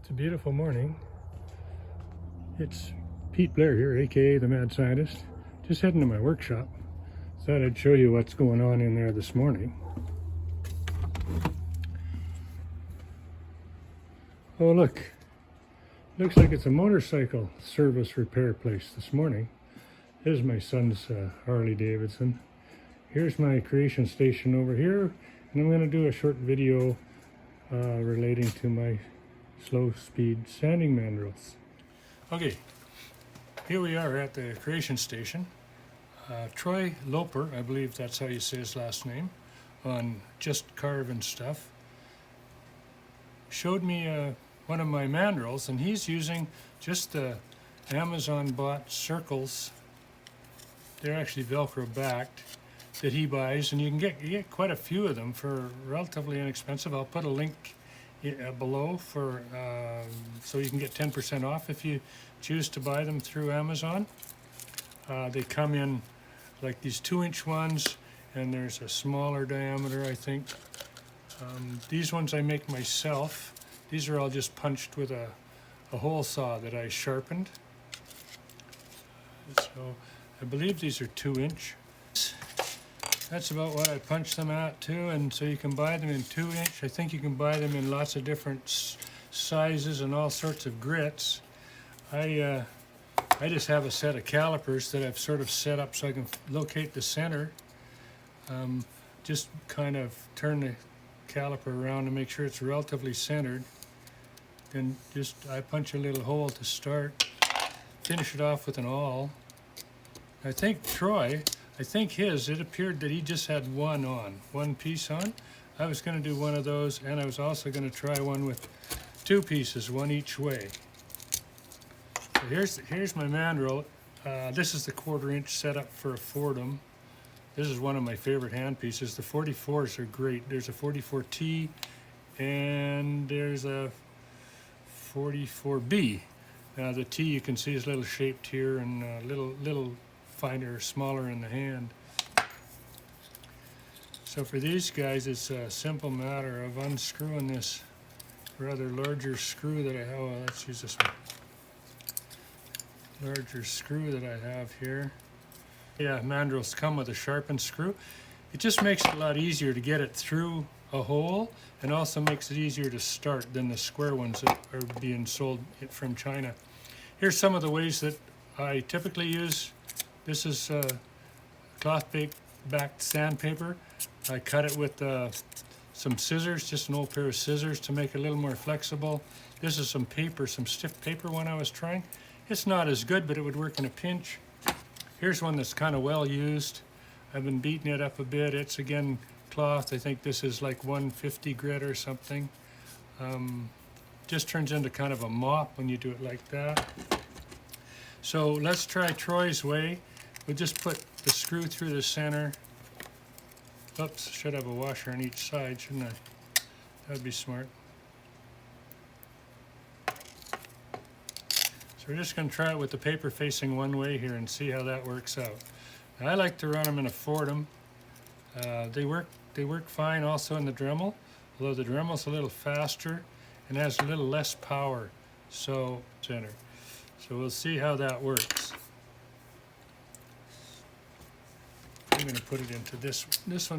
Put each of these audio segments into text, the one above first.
It's a beautiful morning. It's Pete Blair here, aka the Mad Scientist. Just heading to my workshop. Thought I'd show you what's going on in there this morning. Oh look, looks like it's a motorcycle service repair place this morning. This is my son's Harley Davidson. Here's my creation station over here, and I'm going to do a short video relating to my slow speed sanding mandrels. Okay, here we are at the creation station. Troy Loper, I believe that's how you say his last name, on Just Carving Stuff, showed me one of my mandrels, and he's using just the Amazon bought circles. They're actually Velcro backed that he buys, and you get quite a few of them for relatively inexpensive. I'll put a link below for so you can get 10% off if you choose to buy them through Amazon. They come in like these 2-inch ones, and there's a smaller diameter, I think. These ones I make myself. These are all just punched with a hole saw that I sharpened. So I believe these are 2-inch. That's about what I punch them at too, and so you can buy them in 2-inch. I think you can buy them in lots of different sizes and all sorts of grits. I just have a set of calipers that I've sort of set up so I can locate the center. Just kind of turn the caliper around to make sure it's relatively centered. Then I punch a little hole to start. Finish it off with an awl. I think Troy, it appeared that he just had one piece on. I was going to do one of those, and I was also going to try one with 2 pieces, one each way. So here's my mandrel. This is the 1/4-inch setup for a Fordham. This is one of my favorite hand pieces. The 44s are great. There's a 44T, and there's a 44B. Now the T you can see is a little shaped here and a little finer, smaller in the hand. So for these guys, it's a simple matter of unscrewing this rather larger screw that I have. Oh, let's use this one. Larger screw that I have here. Yeah, mandrels come with a sharpened screw. It just makes it a lot easier to get it through a hole, and also makes it easier to start than the square ones that are being sold from China. Here's some of the ways that I typically use. This is cloth-backed sandpaper. I cut it with some scissors, just an old pair of scissors to make it a little more flexible. This is some paper, some stiff paper one I was trying. It's not as good, but it would work in a pinch. Here's one that's kind of well used. I've been beating it up a bit. It's again cloth. I think this is like 150 grit or something. Just turns into kind of a mop when you do it like that. So let's try Troy's way. We'll just put the screw through the center. Oops, should have a washer on each side, shouldn't I? That'd be smart. So we're just going to try it with the paper facing one way here and see how that works out. Now, I like to run them in a Fordham. They work fine also in the Dremel, although the Dremel's a little faster and has a little less power. So we'll see how that works. I'm going to put it into this. This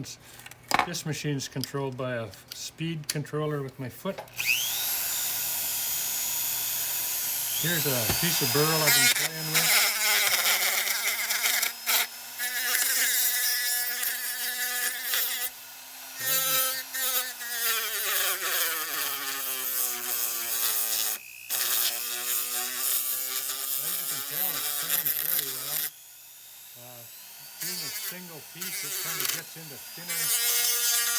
machine's controlled by a speed controller with my foot. Here's a piece of burl I've been playing with. As you can tell, it sounds very well. Being a single piece, it kind of gets into thinner,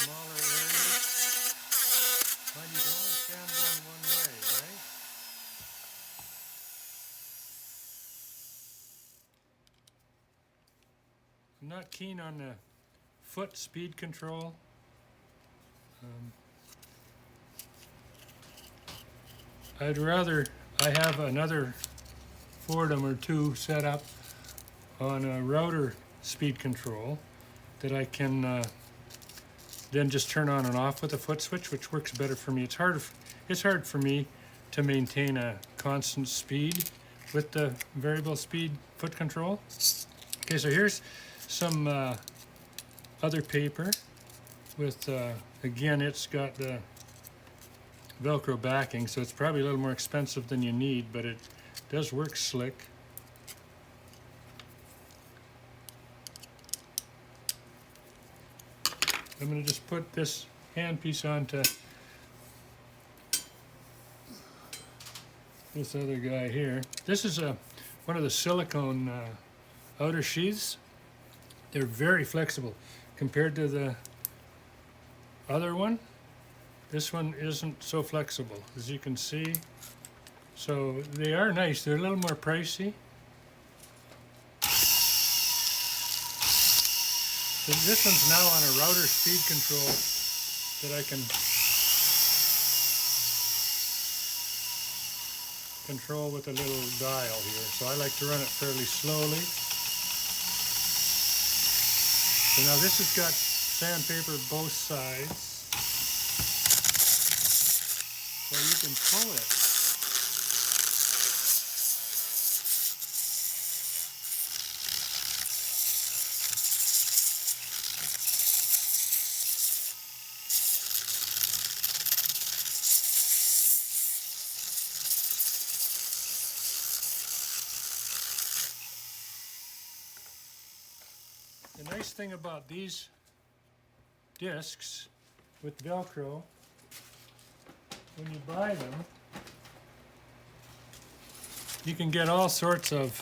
smaller areas. But you can only stand going one way, right? I'm not keen on the foot speed control. I have another Fordham or 2 set up on a router speed control that I can then just turn on and off with a foot switch, which works better for me. It's hard for me to maintain a constant speed with the variable speed foot control. Okay, so here's some other paper with, again, it's got the Velcro backing, so it's probably a little more expensive than you need, but it does work slick. I'm going to just put this handpiece onto this other guy here. This is one of the silicone outer sheaths. They're very flexible compared to the other one. This one isn't so flexible, as you can see. So they are nice. They're a little more pricey. So this one's now on a router speed control that I can control with a little dial here. So I like to run it fairly slowly. So now this has got sandpaper both sides. So you can pull it. The nice thing about these discs with Velcro, when you buy them, you can get all sorts of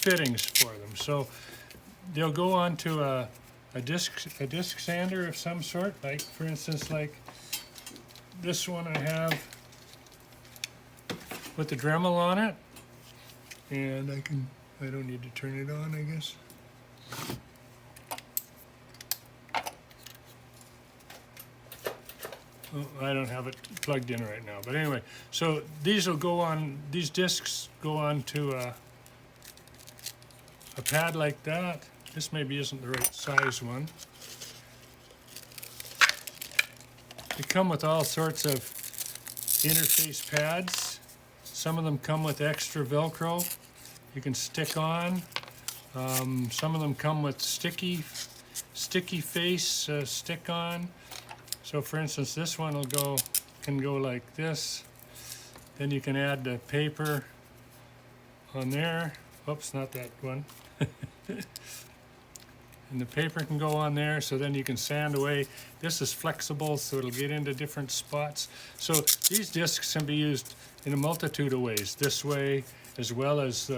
fittings for them. So they'll go onto a disc sander of some sort, like for instance, like this one I have with the Dremel on it, and I don't need to turn it on, I guess. I don't have it plugged in right now, but anyway, so these will go on, these discs go on to a pad like that. This maybe isn't the right size one. They come with all sorts of interface pads. Some of them come with extra Velcro you can stick on. Some of them come with sticky face stick on. So for instance, this one can go like this. Then you can add the paper on there. Oops, not that one. And the paper can go on there, so then you can sand away. This is flexible, so it'll get into different spots. So these discs can be used in a multitude of ways. This way, as well as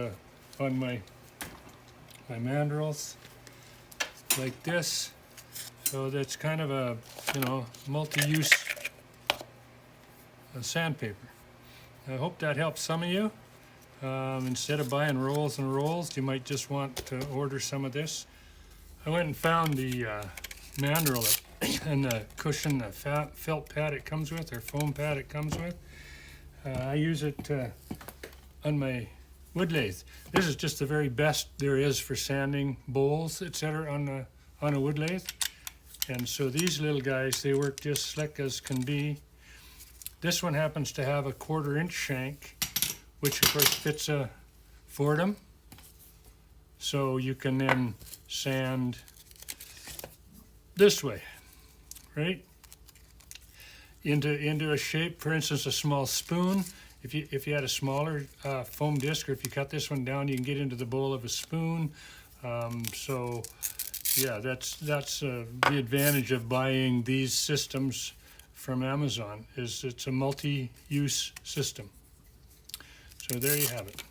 on my mandrels, like this. So that's kind of a, multi-use sandpaper. I hope that helps some of you. Instead of buying rolls and rolls, you might just want to order some of this. I went and found the mandrel and the cushion, the felt pad it comes with, or foam pad it comes with. I use it on my wood lathe. This is just the very best there is for sanding bowls, etc. on a wood lathe. And so these little guys, they work just slick as can be. This one happens to have a 1/4 inch shank, which of course fits a Fordham. So you can then sand this way, right? Into a shape, for instance, a small spoon. If you had a smaller foam disc, or if you cut this one down, you can get into the bowl of a spoon. So yeah, that's the advantage of buying these systems from Amazon, is it's a multi-use system. So there you have it.